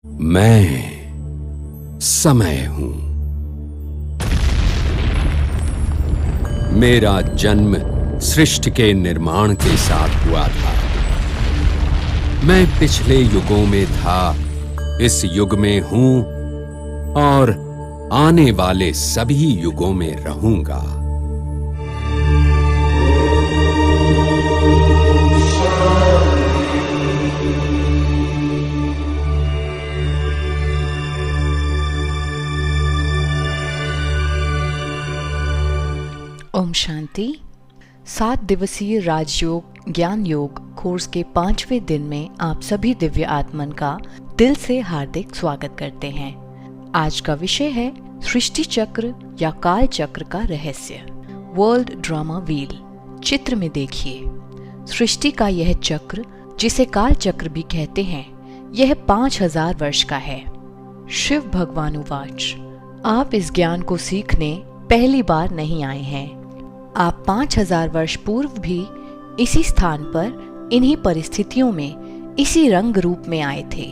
मैं समय हूं। मेरा जन्म सृष्टि के निर्माण के साथ हुआ था। मैं पिछले युगों में था, इस युग में हूं और आने वाले सभी युगों में रहूंगा। ओम शांति। 7 दिवसीय राजयोग ज्ञान योग कोर्स के 5वें दिन में आप सभी दिव्य आत्मन का दिल से हार्दिक स्वागत करते हैं। आज का विषय है सृष्टि चक्र या काल चक्र का रहस्य, वर्ल्ड ड्रामा व्हील। चित्र में देखिए, सृष्टि का यह चक्र जिसे काल चक्र भी कहते हैं, यह 5000 वर्ष का है। शिव भगवान उवाच, आप इस ज्ञान को सीखने पहली बार नहीं आए हैं। आप 5000 वर्ष पूर्व भी इसी स्थान पर, इन्हीं परिस्थितियों में, इसी रंग रूप में आए थे,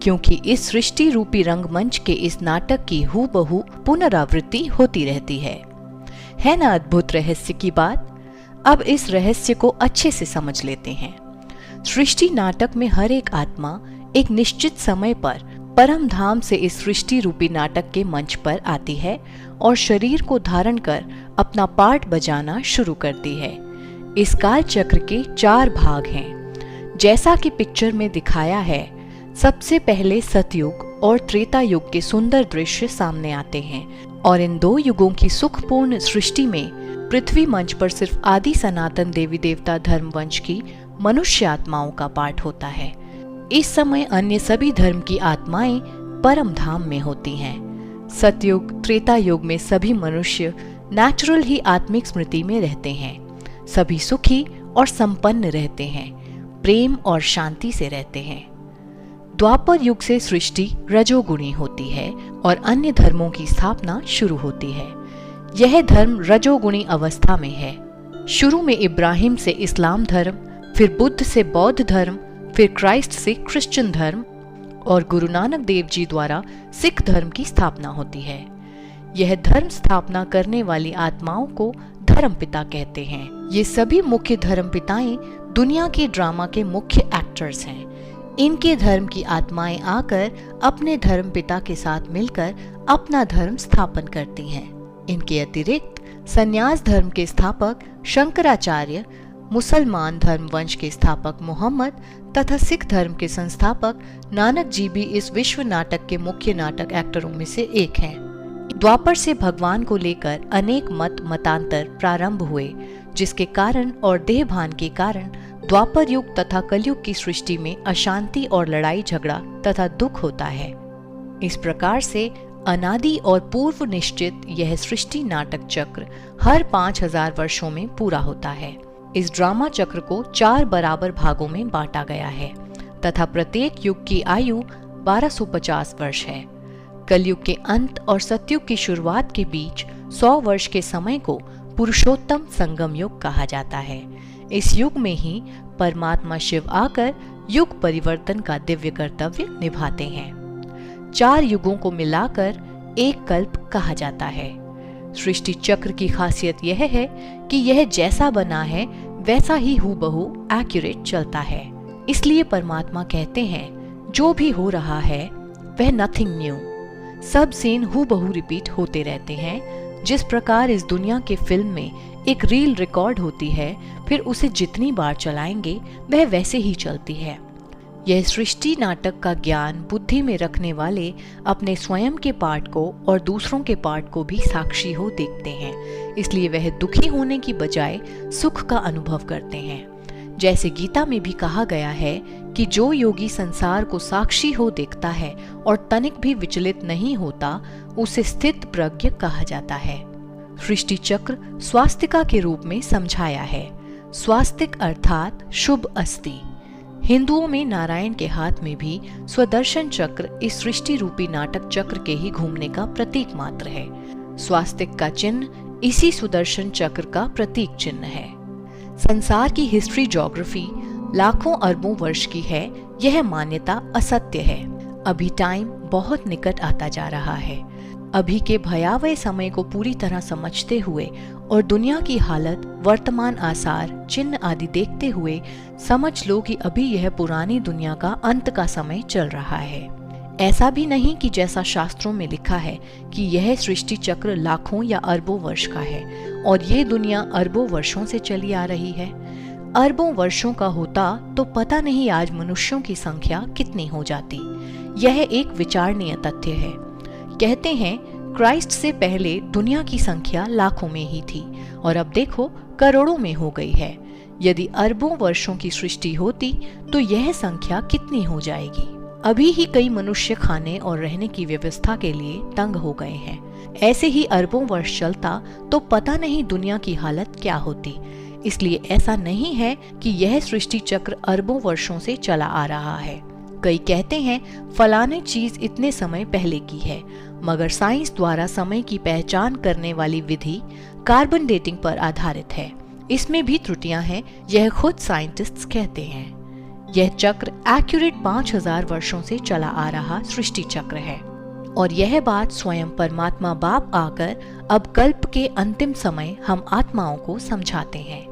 क्योंकि इस सृष्टि रूपी रंगमंच के इस नाटक की हूबहू पुनरावृत्ति होती रहती है ना अद्भुत रहस्य की बात। अब इस रहस्य को अच्छे से समझ लेते हैं। सृष्टि नाटक में हर एक आत्मा एक निश्चित समय पर परम धाम से इस सृष्टि रूपी नाटक के मंच पर आती है और शरीर को धारण कर अपना पार्ट बजाना शुरू करती है। इस काल चक्र के 4 भाग हैं, जैसा कि पिक्चर में दिखाया है। सबसे पहले सतयुग और त्रेता युग के सुंदर दृश्य सामने आते हैं और इन 2 युगों की सुखपूर्ण सृष्टि में पृथ्वी मंच पर सिर्फ आदि सनातन देवी देवता धर्म वंश की मनुष्य आत्माओं का पार्ट होता है। इस समय अन्य सभी धर्म की आत्माएं परम धाम में होती हैं। सतयुग त्रेता युग में सभी मनुष्य नेचुरल ही आत्मिक स्मृति में रहते हैं। सभी सुखी और संपन्न रहते हैं, प्रेम और शांति से रहते हैं। द्वापर युग से सृष्टि रजोगुणी होती है और अन्य धर्मों की स्थापना शुरू होती है। यह धर्म रजोगुणी अवस्था में है। शुरू में इब्राहिम से इस्लाम धर्म, फिर बुद्ध से बौद्ध धर्म, फिर क्राइस्ट से क्रिश्चियन धर्म और गुरु नानक देव जी द्वारा सिख धर्म की स्थापना होती है। यह धर्म स्थापना करने वाली आत्माओं को धर्म पिता कहते हैं। ये सभी मुख्य धर्म पिताएं दुनिया के ड्रामा के मुख्य एक्टर्स हैं। इनके धर्म की आत्माएं आकर अपने धर्म पिता के साथ मिलकर अपना धर्म स्थापन करती हैं। इनके अतिरिक्त संन्यास धर्म के स्थापक शंकराचार्य, मुसलमान धर्म वंश के स्थापक मोहम्मद तथा सिख धर्म के संस्थापक नानक जी भी इस विश्व नाटक के मुख्य नाटक एक्टरों में से एक हैं। द्वापर से भगवान को लेकर अनेक मतांतर प्रारंभ हुए, जिसके कारण और देहभान के कारण द्वापर युग तथा कलयुग की सृष्टि में अशांति और लड़ाई झगड़ा तथा दुख होता है। इस प्रकार से अनादि और पूर्व निश्चित यह सृष्टि नाटक चक्र हर 5000 वर्षों में पूरा होता है। इस ड्रामा चक्र को 4 बराबर भागों में बांटा गया है तथा प्रत्येक युग की आयु 1250 वर्ष है। कलयुग के अंत और सतयुग की शुरुआत के बीच 100 वर्ष के समय को पुरुषोत्तम संगम युग कहा जाता है। इस युग में ही परमात्मा शिव आकर युग परिवर्तन का दिव्य कर्तव्य निभाते हैं। 4 युगों को मिलाकर एक कल्प कहा जाता है। सृष्टि चक्र की खासियत यह है कि यह जैसा बना है वैसा ही हूबहू एक्यूरेट चलता है। इसलिए परमात्मा कहते हैं, जो भी हो रहा है वह नथिंग न्यू। सब सीन हूबहू रिपीट होते रहते हैं। जिस प्रकार इस दुनिया के फिल्म में एक रील रिकॉर्ड होती है, फिर उसे जितनी बार चलाएंगे वह वैसे ही चलती है। यह सृष्टि नाटक का ज्ञान बुद्धि में रखने वाले अपने स्वयं के पार्ट को और दूसरों के पार्ट को भी साक्षी हो देखते हैं। इसलिए वह दुखी होने की बजाय सुख का अनुभव करते हैं। जैसे गीता में भी कहा गया है कि जो योगी संसार को साक्षी हो देखता है और तनिक भी विचलित नहीं होता, उसे स्थित प्रज्ञ कहा जाता है। सृष्टि चक्र स्वास्तिका के रूप में समझाया है। स्वास्तिक अर्थात शुभ अस्ति। हिंदुओं में नारायण के हाथ में भी स्वदर्शन चक्र इस सृष्टि रूपी नाटक चक्र के ही घूमने का प्रतीक मात्र है। स्वास्तिक का चिन्ह इसी सुदर्शन चक्र का प्रतीक चिन्ह है। संसार की हिस्ट्री ज्योग्राफी लाखों अरबों वर्ष की है, यह मान्यता असत्य है। अभी टाइम बहुत निकट आता जा रहा है। अभी के भयावह समय को पूरी तरह समझते हुए और दुनिया की हालत, वर्तमान आसार, चिन्ह आदि देखते हुए समझ लो कि अभी यह पुरानी दुनिया का अंत का समय चल रहा है। ऐसा भी नहीं कि जैसा शास्त्रों में लिखा है कि यह सृष्टि चक्र लाखों या अरबों वर्ष का है और ये दुनिया अरबों वर्षों से चली आ रही है। अरबों वर्षों का होता तो पता नहीं आज मनुष्यों की संख्या कितनी हो जाती। यह एक विचारणीय तथ्य है। कहते हैं क्राइस्ट से पहले दुनिया की संख्या लाखों में ही थी और अब देखो करोड़ों में हो गई है। यदि अरबों वर्षों की सृष्टि होती तो यह संख्या कितनी हो जाएगी। अभी ही कई मनुष्य खाने और रहने की व्यवस्था के लिए तंग हो गए हैं। ऐसे ही अरबों वर्ष चलता तो पता नहीं दुनिया की हालत क्या होती। इसलिए ऐसा नहीं है कि यह सृष्टि चक्र अरबों वर्षों से चला आ रहा है। कई कहते हैं फलाने चीज इतने समय पहले की है, मगर साइंस द्वारा समय की पहचान करने वाली विधि कार्बन डेटिंग पर आधारित है। इसमें भी त्रुटियां हैं, यह खुद साइंटिस्ट्स कहते हैं। यह चक्र एक्यूरेट 5000 वर्षों से चला आ रहा सृष्टि चक्र है और यह बात स्वयं परमात्मा बाप आकर अब कल्प के अंतिम समय हम आत्माओं को समझाते हैं।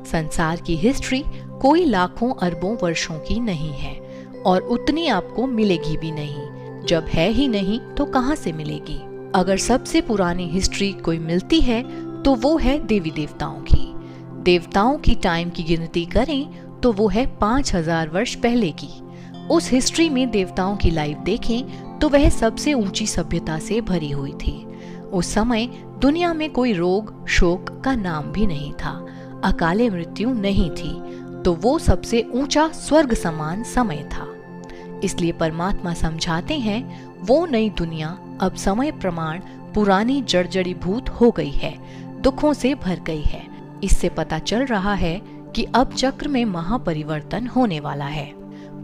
संसार की हिस्ट्री कोई लाखों अरबों वर्षों की नहीं है और उतनी आपको मिलेगी भी नहीं। जब है ही नहीं तो कहां से मिलेगी। अगर सबसे पुरानी हिस्ट्री कोई मिलती है तो वो है देवी देवताओं की। देवताओं की टाइम की गिनती करें तो वो है 5000 वर्ष पहले की। उस हिस्ट्री में देवताओं की लाइफ देखें तो वह सबसे ऊंची सभ्यता से भरी हुई थी। उस समय दुनिया में कोई रोग शोक का नाम भी नहीं था, अकाले मृत्यु नहीं थी, तो वो सबसे ऊंचा स्वर्ग समान समय था। इसलिए परमात्मा समझाते हैं वो नई दुनिया अब समय प्रमाण पुरानी जर्जरीभूत हो गई है, दुखों से भर गई है। इससे पता चल रहा है कि अब चक्र में महापरिवर्तन होने वाला है।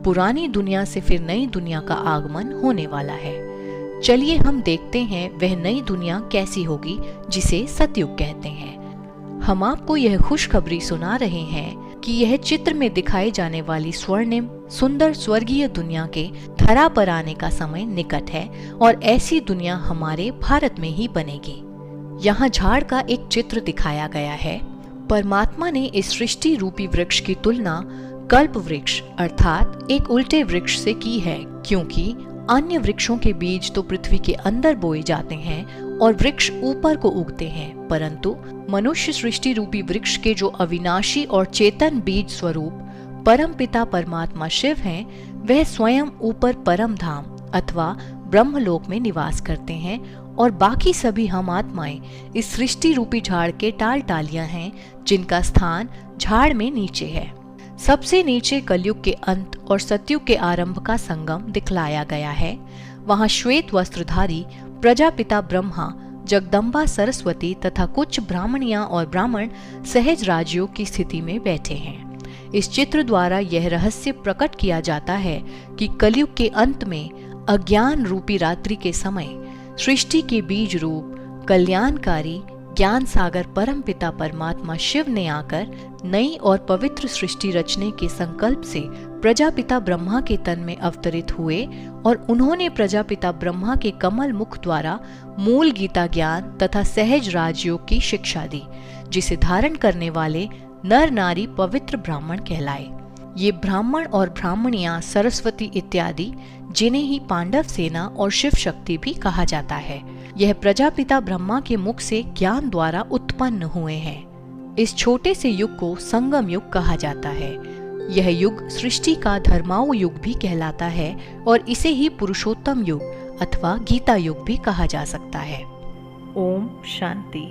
पुरानी दुनिया से फिर नई दुनिया का आगमन होने वाला है। चलिए हम देखते हैं वह नई दुनिया कैसी होगी जिसे सतयुग कहते हैं। हम आपको यह खुशखबरी सुना रहे हैं कि यह चित्र में दिखाई जाने वाली स्वर्णिम सुंदर स्वर्गीय दुनिया के धरा पर आने का समय निकट है और ऐसी दुनिया हमारे भारत में ही बनेगी। यहाँ झाड़ का एक चित्र दिखाया गया है। परमात्मा ने इस सृष्टि रूपी वृक्ष की तुलना कल्प वृक्ष अर्थात एक उल्टे वृक्ष से की है, क्योंकि अन्य वृक्षों के बीज तो पृथ्वी के अंदर बोए जाते हैं और वृक्ष ऊपर को उगते हैं, परंतु मनुष्य सृष्टि रूपी वृक्ष के जो अविनाशी और चेतन बीज स्वरूप परम पिता परमात्मा शिव हैं, वह स्वयं ऊपर परम धाम अथवा ब्रह्मलोक में निवास करते हैं और बाकी सभी हम आत्माएं इस सृष्टि रूपी झाड़ के टाल टालियां हैं, जिनका स्थान झाड़ में नीचे है। सबसे नीचे कलयुग के अंत और सतयुग के आरंभ का संगम दिखलाया गया है। वहाँ श्वेत वस्त्रधारी प्रजापिता ब्रह्मा, जगदम्बा सरस्वती तथा कुछ ब्राह्मणियां और ब्राह्मण सहज राजयोग की स्थिति में बैठे हैं। इस चित्र द्वारा यह रहस्य प्रकट किया जाता है कि कलयुग के अंत में अज्ञान रूपी रात्रि के समय सृष्टि के बीज रूप कल्याणकारी ज्ञान सागर परम पिता परमात्मा शिव ने आकर नई और पवित्र सृष्टि रचने के संकल्प से प्रजापिता ब्रह्मा के तन में अवतरित हुए और उन्होंने प्रजापिता ब्रह्मा के कमल मुख द्वारा मूल गीता ज्ञान तथा सहज राजयोग की शिक्षा दी, जिसे धारण करने वाले नर नारी पवित्र ब्राह्मण कहलाए। ये ब्राह्मण और ब्राह्मणियां सरस्वती इत्यादि, जिन्हें ही पांडव सेना और शिव शक्ति भी कहा जाता है, यह प्रजापिता ब्रह्मा के मुख से ज्ञान द्वारा उत्पन्न हुए हैं। इस छोटे से युग को संगम युग कहा जाता है। यह युग सृष्टि का धर्माऊ युग भी कहलाता है और इसे ही पुरुषोत्तम युग अथवा गीता युग भी कहा जा सकता है। ओम शांति।